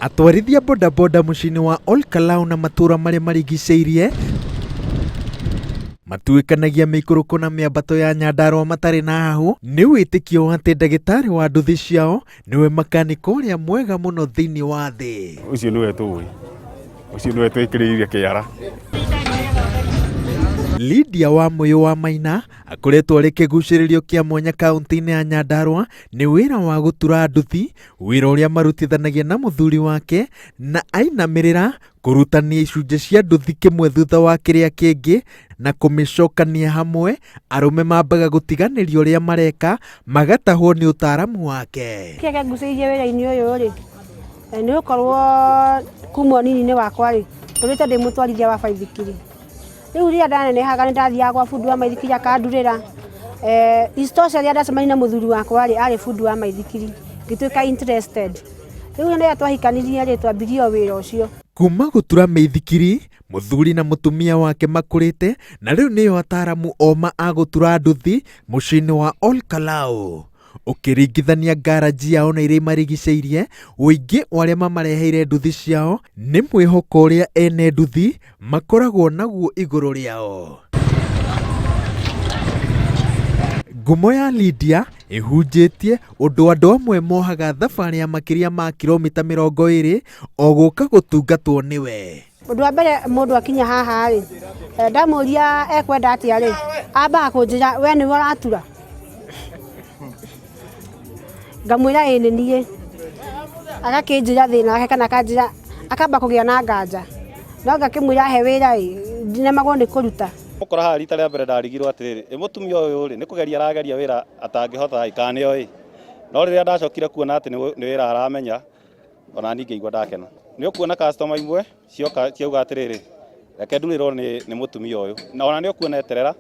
Atwarithia bodaboda mucini wa Olkalau na matura maria marigiceirie matuikanagia miikuruko na miambato ya Nyandarua matari na hahu ni witikio ati ndagitari wa nduthi ciao niwe makaniko uria mwega muno thiini wa thi. Ucio niwe tui ucio niwe twikiriire kiara. Lydia wa Muyu wa Maina akoretwo ari kiguciririo kia mwanya kaunti-ini ya Nyandarua ni wira wa gutura nduthi, wira uria marutithanagia na muthuri wake na ainamirira kurutania icunje cia nduthi kimwe thutha wa kiria kingi na kumicokania hamwe. Arume mambaga gutiganirio uria mareka magatahwo ni utaramu wake. Kĩrĩa ngucĩrĩirie wĩra-inĩ ũyũ rĩ nĩ gũkorwo kuma ũnini-inĩ wakwa rĩ tũrĩte ndĩ mũtwarithia wa baithikiri. Rĩu rĩrĩa ndanenehaga nĩ ndathiaga gwa bundi wa maithikiri akandurĩra. Isitoshe rĩrĩa ndacemania na mũthuri wakwa rĩ arĩ bundi wa maithikiri ngĩtuĩka interested. Rĩu rĩrĩa twahikanirie rĩ twambirie wĩra ũcio. Kuma gutura maithikiri muthuri na mutumia wake makurite na riu niyo ataramu oma agutura nduthi mucini wa Olkalau. Ukiringithania garaji yao na iria marigiceirie, uingi waria mamareheire nduthi ciao ni mwihoko uria ene nduthi makoragwo naguo iguru riao. Ngumo ya Lydia ihunjitie undu andu amwe mohaga thabari ya makiria ma kilomita 20 o guka gutungatwo niwe. Undu wa mbere mundu akinya haha ri ndamuria ekwenda atia ri amba kunjira we ni waratura ngamwira ĩ nĩ niĩ agakĩnjĩra thĩna wake kana akanjĩra akamba kũgĩa na nganja no ngakĩmwĩra he wĩra ĩ ndinemagwo nĩ kũruta. Ũkora haha rita rĩa mbere ndarigirwo atĩrĩrĩ mũtumia ũyũ rĩ nĩ kũgeria arageria wĩra atangĩhota kana nĩoĩ, no rĩrĩa ndacokire kuona atĩ nĩ wĩra aramenya ona niĩ ngĩigua ndakena. Nĩ ũkuona customer imwe cioka ciauga atĩrĩrĩ reke ndurĩrwo nĩ mũtumia ũyũ na ona nĩ ũkuona eterera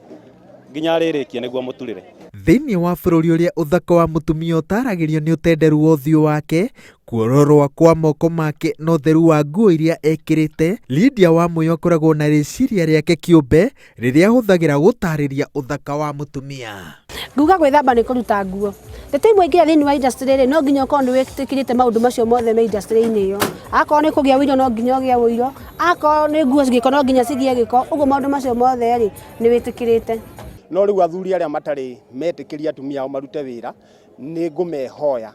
nginya arĩrĩkie nĩguo mũturĩre. Thiini wa bururi uria uthaka wa mutumia utaragirio ni utenderu wa uthiũ wake, kuororwa kwa moko make na utheru wa nguo iria ekirite, Lydia wa Muyu akoragwo na riciria riake kiumbe riria ahuthagira gutariria uthaka wa mutumia. Nguga gwĩthamba nĩ kũruta nguo. Ndeto imwe ingĩra thĩinĩ wa industry rĩ no nginya ũkorwo nĩ wĩtĩkĩrĩte maũndũ macio mothe me industry-inĩ ĩyo. Akorwo nĩ kũgĩa wĩiro no nginya ũgĩe wĩiro, akorwo nĩ nguo cigĩko no nginya cigĩe gĩko, ũguo maũndũ macio mothe rĩ nĩ wĩtĩkĩrĩte. No rĩu athuri arĩa matarĩ metĩkĩria atumia ao marute wĩra nĩ ngũmehoya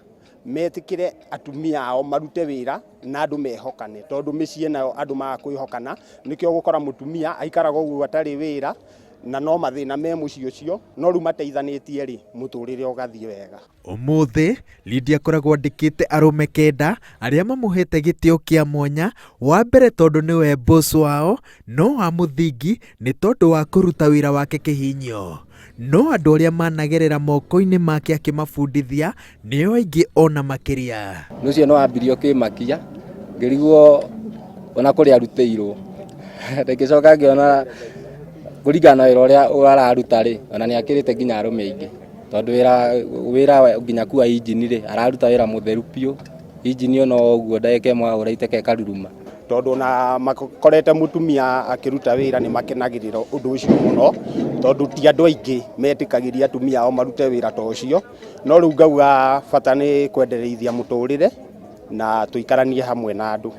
metĩkĩre atumia ao marute wĩra na andũ mehokane, tondũ mĩciĩ nayo andũ maga kwĩhokana nĩkĩo gũkora mũtumia aikaraga ũguo atarĩ wĩra na no mathĩna me mũciĩ ũcio, no rĩu mateithanĩtie rĩ mũtũrĩre ũgathiĩ wega. Ũmũthĩ Lydia akoragwo andĩkĩte arume 9 arĩa mamuhete gĩtĩo kĩa mwanya, wa mbere tondũ nĩwe boss wao, no wa mũthingi nĩ tondũ wa kũruta wĩra wake kĩhinyio. No andũ arĩa managerera moko-inĩ make akĩmabundithia nĩo aingĩ ona makĩria. Nũcio no ambirio kĩmakia ngĩrigwo ona kũrĩa arutĩirwo ndĩgĩcoka ngĩona kũringana wĩra ũrĩa ũraruta rĩ ona nĩ akĩrĩte nginya arũme aingĩ, tondũ wĩra nginya kuwa injini rĩ araruta wĩra mũtheru biũ, injini ona ũguo ndagĩka ĩmwe ahũra iteke karuruma. Tondũ na makorete mũtumia akĩruta wĩra nĩ makenagĩrĩra ũndũ ũcio mũno, tondũ ti andũ aingĩ metĩkagĩria atumia ao marute wĩra ta ũcio, no rĩu ngauga bata nĩ kwendereithia mũtũrĩre na tũikaranie hamwe na andũ.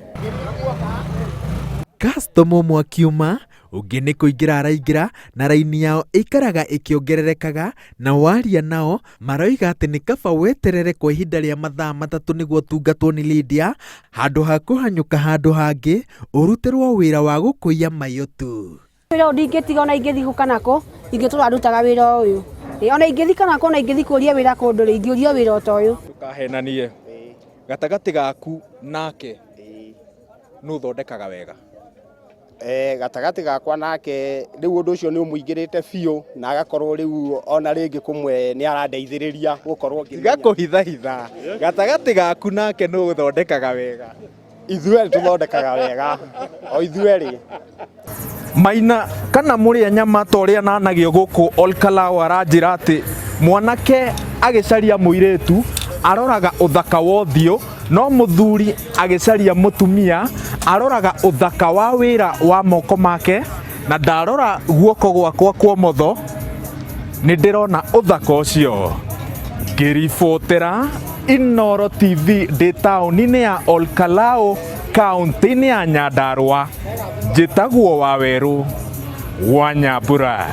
Customer ũmwe akiuma, ũngĩ nĩ kũingĩra araingĩra na raini yao ĩikaraga ĩkĩongererekaga, na waria nao maroiga atĩ nĩ kaba weterere kwa ihinda rĩa mathaa 3 nĩguo tungatwo nĩ Lydia, handũ ha kũhanyũka handũ hangĩ ũrutĩrwo wĩra wa gũkũia mayo tu. Wĩra ndingĩtiga ona ingĩthiĩ gũkanakũ ingĩtũra ndutaga wĩra ũyũ. Ona ingĩthiĩ kanakũ ona ingĩthiĩ kũria wĩra kũndũ rĩ ingĩũria wĩra ta ũyũ. Ndũkahenanie gatagatĩ gaku nake nũ ũthondekaga wega. Gatagatĩ gakwa nake rĩu ũndũ ũcio nĩ ũmũingĩrĩte biũ na agakorwo rĩu ona rĩngĩ kũmwe nĩ arandeithĩrĩria gũkorwo gakũhithahitha gatagatĩ gaku nake nũ ũthondekaga wega. Ithuerĩ tũthondekaga wega o ithuerĩ. Maina kana mũrĩa nyama ta ũrĩa nanagio gũkũ Olkalau aranjĩra atĩ mwanake agĩcaria mũirĩtu aroraga ũthaka wa ũthiũ, no mũthuri agĩcaria mũtumia aroraga ũthaka wa wĩra wa moko make, na ndarora guoko gwakwa kwa ũmotho nĩ ndĩrona ũthaka ũcio. Ngĩribotera Inooro TV ndĩ taũni-inĩ ya Olkalau kaũntĩ-inĩ ya Nyandarua njĩtagwo Waweru wa Nyambura.